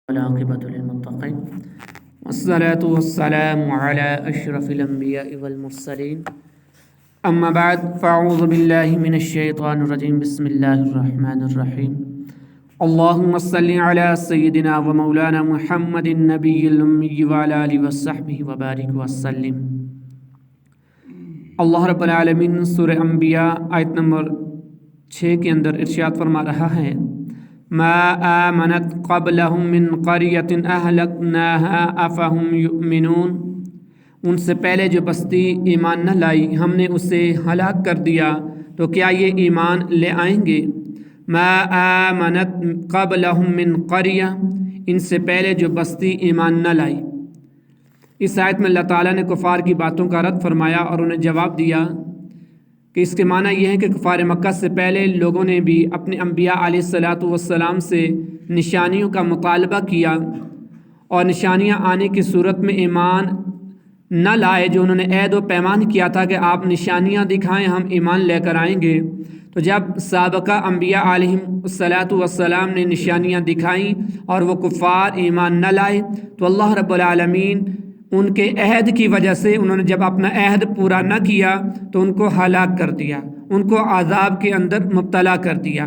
والعاقبۃ للمتقین والصلاة والسلام علی اشرف الانبیاء والمرسلین اما بعد فاعوذ باللہ من الشیطان الرجیم بسم اللہ الرحمن الرحیم اللہم صلی علی سیدنا و مولانا محمد النبی الامی وعلی آلہ وصحبہ وبارک وسلم۔ اللہ رب العالمین سورہ انبیاء آیت نمبر 6 کے اندر ارشاد فرما رہا ہے ما آمنت قبلہم من قریۃ اہلکناها افہم یؤمنون، ان سے پہلے جو بستی ایمان نہ لائی ہم نے اسے ہلاک کر دیا تو کیا یہ ایمان لے آئیں گے۔ ما آمنت قبلہم من قریہ، ان سے پہلے جو بستی ایمان نہ لائی۔ اس آیت میں اللہ تعالیٰ نے کفار کی باتوں کا رد فرمایا اور انہیں جواب دیا کہ اس کے معنی یہ ہے کہ کفار مکہ سے پہلے لوگوں نے بھی اپنے انبیاء علیہ الصلاۃ والسلام سے نشانیوں کا مطالبہ کیا اور نشانیاں آنے کی صورت میں ایمان نہ لائے، جو انہوں نے عہد و پیمان کیا تھا کہ آپ نشانیاں دکھائیں ہم ایمان لے کر آئیں گے۔ تو جب سابقہ انبیاء علیہ الصلاۃ والسلام نے نشانیاں دکھائیں اور وہ کفار ایمان نہ لائے تو اللہ رب العالمین ان کے عہد کی وجہ سے انہوں نے جب اپنا عہد پورا نہ کیا تو ان کو ہلاک کر دیا، ان کو عذاب کے اندر مبتلا کر دیا۔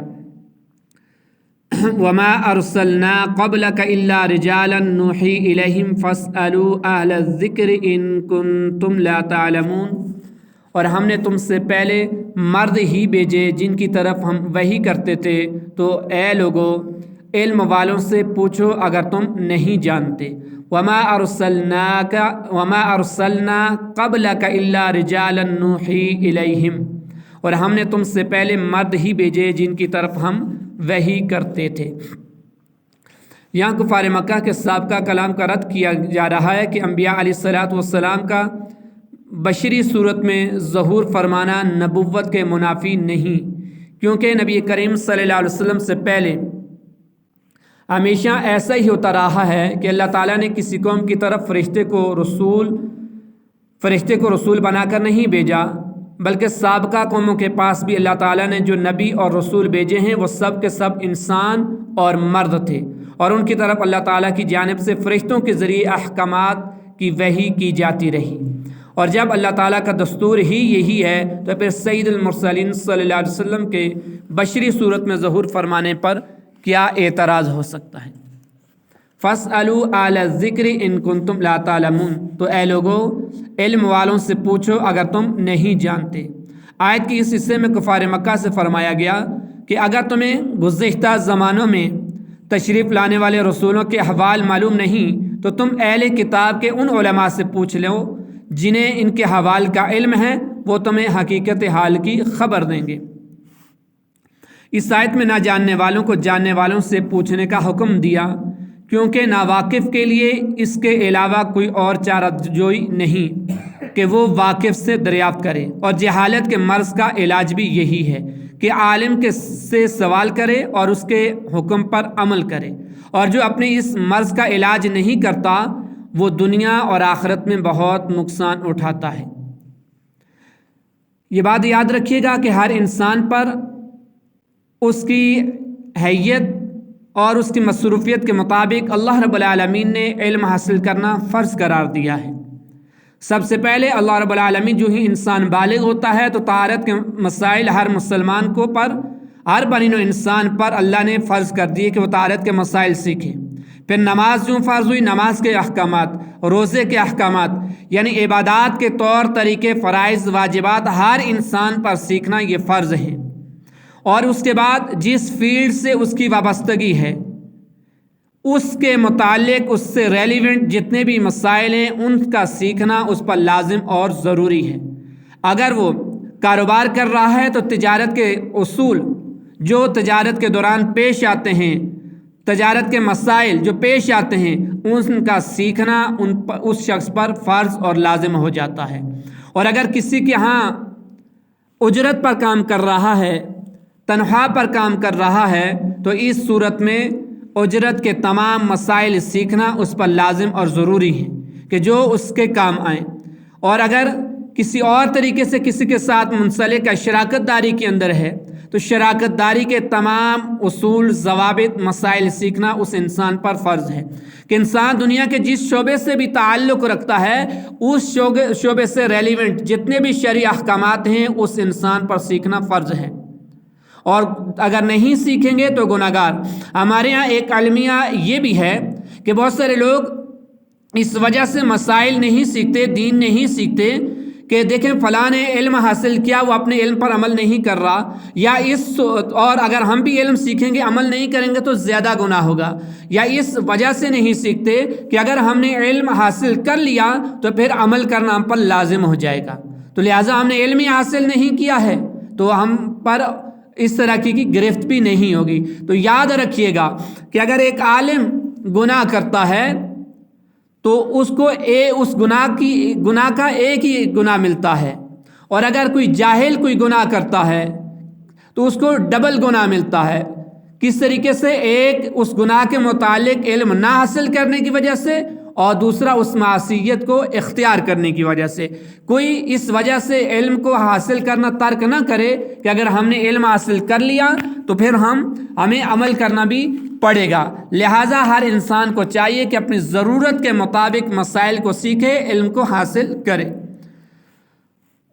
وما ارسلنا قبلك الا رجالا نوحی الیہم فاسألوا اہل الذکر ان کنتم لا تعلمون، اور ہم نے تم سے پہلے مرد ہی بھیجے جن کی طرف ہم وحی کرتے تھے، تو اے لوگو علم والوں سے پوچھو اگر تم نہیں جانتے۔ وما ارسلنا قبلك الا رجالا نوحی الیہم، اور ہم نے تم سے پہلے مرد ہی بھیجے جن کی طرف ہم وحی کرتے تھے۔ یہاں کفار مکہ کے سابقہ کلام کا رد کیا جا رہا ہے کہ انبیاء علیہ الصلاۃ والسلام کا بشری صورت میں ظہور فرمانا نبوت کے منافی نہیں، کیونکہ نبی کریم صلی اللہ علیہ وسلم سے پہلے ہمیشہ ایسا ہی ہوتا رہا ہے کہ اللہ تعالیٰ نے کسی قوم کی طرف فرشتے کو رسول بنا کر نہیں بھیجا، بلکہ سابقہ قوموں کے پاس بھی اللہ تعالیٰ نے جو نبی اور رسول بھیجے ہیں وہ سب کے سب انسان اور مرد تھے، اور ان کی طرف اللہ تعالیٰ کی جانب سے فرشتوں کے ذریعے احکامات کی وحی کی جاتی رہی۔ اور جب اللہ تعالیٰ کا دستور ہی یہی ہے تو پھر سید المرسلین صلی اللہ علیہ وسلم کے بشری صورت میں ظہور فرمانے پر کیا اعتراض ہو سکتا ہے۔ فاسألوا اہل الذکر ان کنتم لا تعلمون، تو اے لوگو علم والوں سے پوچھو اگر تم نہیں جانتے۔ آیت کی اس حصے میں کفار مکہ سے فرمایا گیا کہ اگر تمہیں گزشتہ زمانوں میں تشریف لانے والے رسولوں کے احوال معلوم نہیں تو تم اہل کتاب کے ان علماء سے پوچھ لو جنہیں ان کے احوال کا علم ہے، وہ تمہیں حقیقت حال کی خبر دیں گے۔ اس آیت میں نہ جاننے والوں کو جاننے والوں سے پوچھنے کا حکم دیا، کیونکہ ناواقف کے لیے اس کے علاوہ کوئی اور چارہ جوئی نہیں کہ وہ واقف سے دریافت کرے، اور جہالت کے مرض کا علاج بھی یہی ہے کہ عالم سے سوال کرے اور اس کے حکم پر عمل کرے، اور جو اپنے اس مرض کا علاج نہیں کرتا وہ دنیا اور آخرت میں بہت نقصان اٹھاتا ہے۔ یہ بات یاد رکھیے گا کہ ہر انسان پر اس کی حیثیت اور اس کی مصروفیت کے مطابق اللہ رب العالمین نے علم حاصل کرنا فرض قرار دیا ہے۔ سب سے پہلے اللہ رب العالمین جو ہی انسان بالغ ہوتا ہے تو طہارت کے مسائل ہر مسلمان کو ہر بنی نوع انسان پر اللہ نے فرض کر دیے کہ وہ طہارت کے مسائل سیکھے۔ پھر نماز جو فرض ہوئی، نماز کے احکامات، روزے کے احکامات، یعنی عبادات کے طور طریقے، فرائض، واجبات ہر انسان پر سیکھنا یہ فرض ہے۔ اور اس کے بعد جس فیلڈ سے اس کی وابستگی ہے اس کے متعلق اس سے ریلیونٹ جتنے بھی مسائل ہیں ان کا سیکھنا اس پر لازم اور ضروری ہے۔ اگر وہ کاروبار کر رہا ہے تو تجارت کے اصول جو تجارت کے دوران پیش آتے ہیں، تجارت کے مسائل جو پیش آتے ہیں ان کا سیکھنا اس شخص پر فرض اور لازم ہو جاتا ہے۔ اور اگر کسی کے ہاں اجرت پر کام کر رہا ہے، تنخواہ پر کام کر رہا ہے، تو اس صورت میں اجرت کے تمام مسائل سیکھنا اس پر لازم اور ضروری ہے کہ جو اس کے کام آئیں۔ اور اگر کسی اور طریقے سے کسی کے ساتھ منسلک شراکت داری کے اندر ہے تو شراکت داری کے تمام اصول، ضوابط، مسائل سیکھنا اس انسان پر فرض ہے کہ انسان دنیا کے جس شعبے سے بھی تعلق رکھتا ہے اس شعبے سے ریلیونٹ جتنے بھی شرعی احکامات ہیں اس انسان پر سیکھنا فرض ہے، اور اگر نہیں سیکھیں گے تو گناہگار۔ ہمارے یہاں ایک المیہ یہ بھی ہے کہ بہت سارے لوگ اس وجہ سے مسائل نہیں سیکھتے، دین نہیں سیکھتے کہ دیکھیں فلاں نے علم حاصل کیا، وہ اپنے علم پر عمل نہیں کر رہا، یا اور اگر ہم بھی علم سیکھیں گے عمل نہیں کریں گے تو زیادہ گناہ ہوگا، یا اس وجہ سے نہیں سیکھتے کہ اگر ہم نے علم حاصل کر لیا تو پھر عمل کرنا ہم پر لازم ہو جائے گا، تو لہٰذا ہم نے علم ہی حاصل نہیں کیا ہے تو ہم پر اس طرح کی گرفت بھی نہیں ہوگی۔ تو یاد رکھیے گا کہ اگر ایک عالم گناہ کرتا ہے تو اس کو اس گناہ کا ایک ہی گناہ ملتا ہے، اور اگر کوئی جاہل کوئی گناہ کرتا ہے تو اس کو ڈبل گناہ ملتا ہے۔ کس طریقے سے؟ ایک اس گناہ کے متعلق علم نہ حاصل کرنے کی وجہ سے، اور دوسرا اس معصیت کو اختیار کرنے کی وجہ سے۔ کوئی اس وجہ سے علم کو حاصل کرنا ترک نہ کرے کہ اگر ہم نے علم حاصل کر لیا تو پھر ہمیں عمل کرنا بھی پڑے گا۔ لہٰذا ہر انسان کو چاہیے کہ اپنی ضرورت کے مطابق مسائل کو سیکھے، علم کو حاصل کرے۔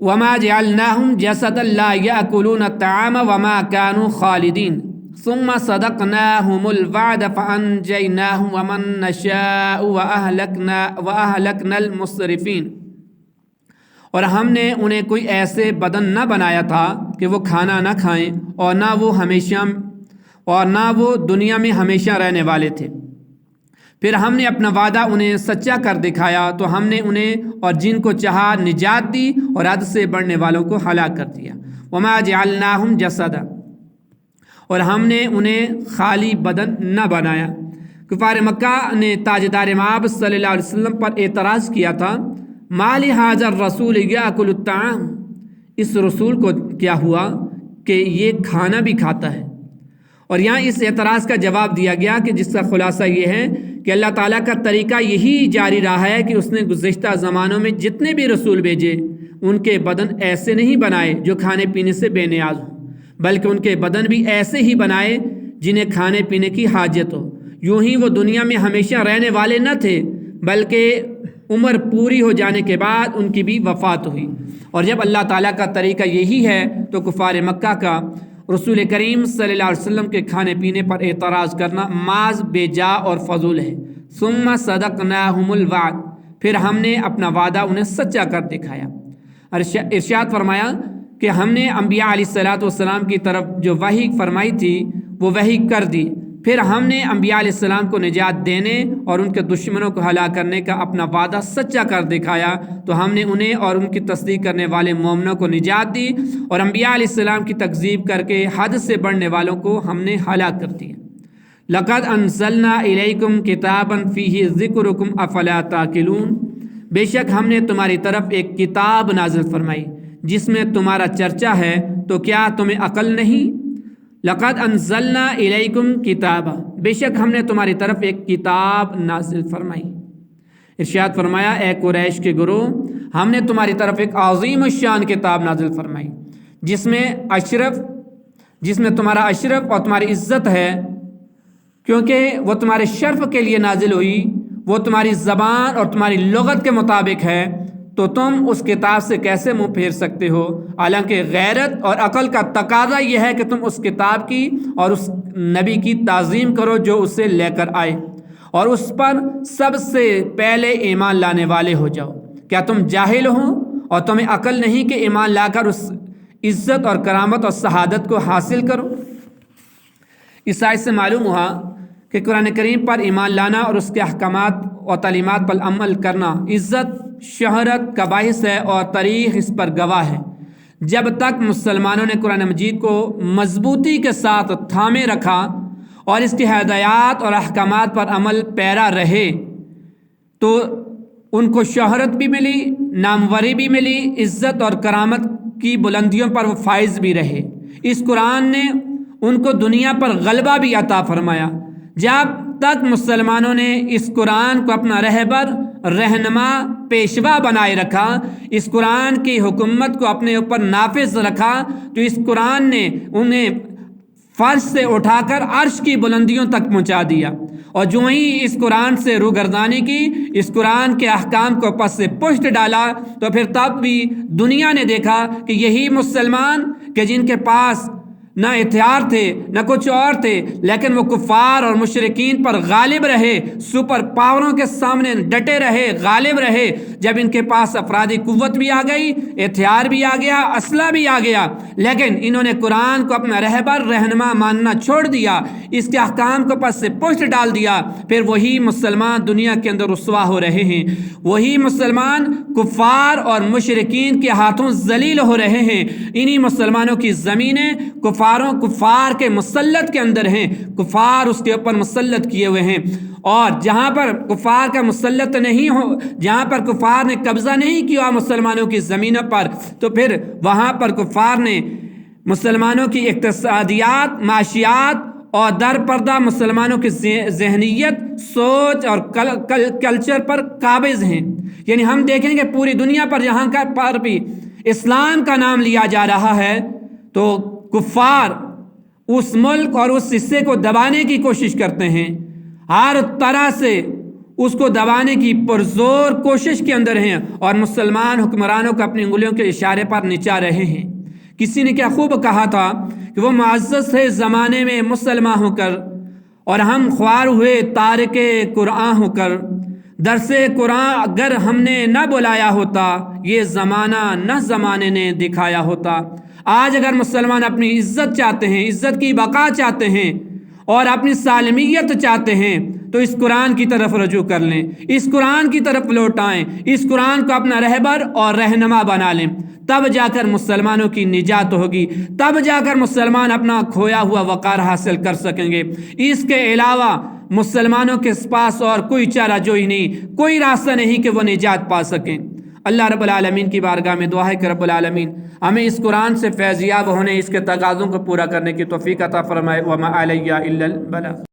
وَمَا جَعَلْنَاهُمْ جَسَدًا لَا يَأْكُلُونَ الطَّعَامَ وَمَا كَانُوا خَالِدِينَ ثُمَّ صَدَقْنَاهُمُ الْوَعْدَ فَأَنْجَيْنَاهُمْ وَمَن نَّشَاءُ وَأَهْلَكْنَا الْمُسْرِفِينَ۔ اور ہم نے انہیں کوئی ایسے بدن نہ بنایا تھا کہ وہ کھانا نہ کھائیں، اور نہ وہ دنیا میں ہمیشہ رہنے والے تھے۔ پھر ہم نے اپنا وعدہ انہیں سچا کر دکھایا تو ہم نے انہیں اور جن کو چاہا نجات دی اور حد سے بڑھنے والوں کو ہلاک کر دیا۔ وما جعلناہم جسدا، اور ہم نے انہیں خالی بدن نہ بنایا۔ کفار مکہ نے تاجدار مآب صلی اللہ علیہ وسلم پر اعتراض کیا تھا، ما لہذا الرسول یاکل الطعام، اس رسول کو کیا ہوا کہ یہ کھانا بھی کھاتا ہے؟ اور یہاں اس اعتراض کا جواب دیا گیا کہ جس کا خلاصہ یہ ہے کہ اللہ تعالیٰ کا طریقہ یہی جاری رہا ہے کہ اس نے گزشتہ زمانوں میں جتنے بھی رسول بھیجے ان کے بدن ایسے نہیں بنائے جو کھانے پینے سے بے نیاز ہوں، بلکہ ان کے بدن بھی ایسے ہی بنائے جنہیں کھانے پینے کی حاجت ہو۔ یوں ہی وہ دنیا میں ہمیشہ رہنے والے نہ تھے، بلکہ عمر پوری ہو جانے کے بعد ان کی بھی وفات ہوئی۔ اور جب اللہ تعالیٰ کا طریقہ یہی ہے تو کفار مکہ کا رسول کریم صلی اللہ علیہ وسلم کے کھانے پینے پر اعتراض کرنا محض بے جا اور فضول ہے۔ ثم صدقناہم الوعد، پھر ہم نے اپنا وعدہ انہیں سچا کر دکھایا۔ ارشاد فرمایا کہ ہم نے انبیاء علیہ السلام کی طرف جو وحی فرمائی تھی وہ وحی کر دی، پھر ہم نے انبیاء علیہ السلام کو نجات دینے اور ان کے دشمنوں کو ہلاک کرنے کا اپنا وعدہ سچا کر دکھایا، تو ہم نے انہیں اور ان کی تصدیق کرنے والے مومنوں کو نجات دی، اور انبیاء علیہ السلام کی تکذیب کر کے حد سے بڑھنے والوں کو ہم نے ہلاک کر دیا۔ لَقَدْ أَنزَلْنَا إِلَيْكُمْ كِتَابًا فِيهِ ذِكْرُكُمْ أَفَلَا تَعْقِلُونَ، بے شک ہم نے تمہاری طرف ایک کتاب نازل فرمائی جس میں تمہارا چرچا ہے، تو کیا تمہیں عقل نہیں؟ لَقَدْ أَنزَلْنَا إِلَيْكُمْ كِتَابًا، بے شک ہم نے تمہاری طرف ایک کتاب نازل فرمائی۔ ارشاد فرمایا، اے قریش کے گروہ، ہم نے تمہاری طرف ایک عظیم الشان کتاب نازل فرمائی جس میں تمہارا اشرف اور تمہاری عزت ہے، کیونکہ وہ تمہارے شرف کے لیے نازل ہوئی، وہ تمہاری زبان اور تمہاری لغت کے مطابق ہے، تو تم اس کتاب سے کیسے منہ پھیر سکتے ہو؟ حالانکہ غیرت اور عقل کا تقاضا یہ ہے کہ تم اس کتاب کی اور اس نبی کی تعظیم کرو جو اسے لے کر آئے، اور اس پر سب سے پہلے ایمان لانے والے ہو جاؤ۔ کیا تم جاہل ہو اور تمہیں عقل نہیں کہ ایمان لا کر اس عزت اور کرامت اور شہادت کو حاصل کرو؟ اس آیت سے معلوم ہوا کہ قرآن کریم پر ایمان لانا اور اس کے احکامات اور تعلیمات پر عمل کرنا عزت شہرت کا باعث ہے، اور تاریخ اس پر گواہ ہے۔ جب تک مسلمانوں نے قرآن مجید کو مضبوطی کے ساتھ تھامے رکھا اور اس کی ہدایات اور احکامات پر عمل پیرا رہے تو ان کو شہرت بھی ملی، ناموری بھی ملی، عزت اور کرامت کی بلندیوں پر وہ فائز بھی رہے۔ اس قرآن نے ان کو دنیا پر غلبہ بھی عطا فرمایا۔ جب تک مسلمانوں نے اس قرآن کو اپنا رہبر، رہنما پیشوا بنائے رکھا، اس قرآن کی حکومت کو اپنے اوپر نافذ رکھا، تو اس قرآن نے انہیں فرش سے اٹھا کر عرش کی بلندیوں تک پہنچا دیا۔ اور جو ہی اس قرآن سے روگردانی کی، اس قرآن کے احکام کو پس سے پشت ڈالا، تو پھر تب بھی دنیا نے دیکھا کہ یہی مسلمان کہ جن کے پاس نہ ہتھیار تھے نہ کچھ اور تھے، لیکن وہ کفار اور مشرکین پر غالب رہے، سپر پاوروں کے سامنے ڈٹے رہے، غالب رہے۔ جب ان کے پاس افرادی قوت بھی آ گئی، ہتھیار بھی آ گیا، اسلحہ بھی آ گیا، لیکن انہوں نے قرآن کو اپنا رہبر رہنما ماننا چھوڑ دیا، اس کے احکام کو پس سے پشت ڈال دیا۔ پھر وہی مسلمان دنیا کے اندر رسوا ہو رہے ہیں، وہی مسلمان کفار اور مشرکین کے ہاتھوں ذلیل ہو رہے ہیں۔ انہی مسلمانوں کی زمینیں کفار کے مسلط کے اندر ہیں، کفار اس کے اوپر مسلط کیے ہوئے ہیں۔ اور جہاں پر کفار کا مسلط نہیں ہو، جہاں پر کفار نے قبضہ نہیں کیا مسلمانوں کی زمینوں پر، تو پھر وہاں پر کفار نے مسلمانوں کی اقتصادیات، معاشیات اور در پردہ مسلمانوں کی ذہنیت، سوچ اور کلچر پر قابض ہیں۔ یعنی ہم دیکھیں کہ پوری دنیا پر جہاں پر بھی اسلام کا نام لیا جا رہا ہے، تو کفار اس ملک اور اس حصے کو دبانے کی کوشش کرتے ہیں، ہر طرح سے اس کو دبانے کی پرزور کوشش کے اندر ہیں، اور مسلمان حکمرانوں کو اپنی انگلیوں کے اشارے پر نچا رہے ہیں۔ کسی نے کیا خوب کہا تھا کہ وہ معزز تھے زمانے میں مسلمان ہو کر، اور ہم خوار ہوئے تارک قرآن ہو کر۔ درس قرآن اگر ہم نے نہ بلایا ہوتا، یہ زمانہ نہ زمانے نے دکھایا ہوتا۔ آج اگر مسلمان اپنی عزت چاہتے ہیں، عزت کی بقا چاہتے ہیں اور اپنی سالمیت چاہتے ہیں، تو اس قرآن کی طرف رجوع کر لیں، اس قرآن کی طرف لوٹ آئیں، اس قرآن کو اپنا رہبر اور رہنما بنا لیں۔ تب جا کر مسلمانوں کی نجات ہوگی، تب جا کر مسلمان اپنا کھویا ہوا وقار حاصل کر سکیں گے۔ اس کے علاوہ مسلمانوں کے پاس اور کوئی چارہ جوئی نہیں، کوئی راستہ نہیں کہ وہ نجات پا سکیں۔ اللہ رب العالمین کی بارگاہ میں دعا ہے کہ رب العالمین ہمیں اس قرآن سے فیض یاب ہونے، اس کے تقاضوں کو پورا کرنے کی توفیق عطا فرمائے۔ وما علیہ الا البلاغ۔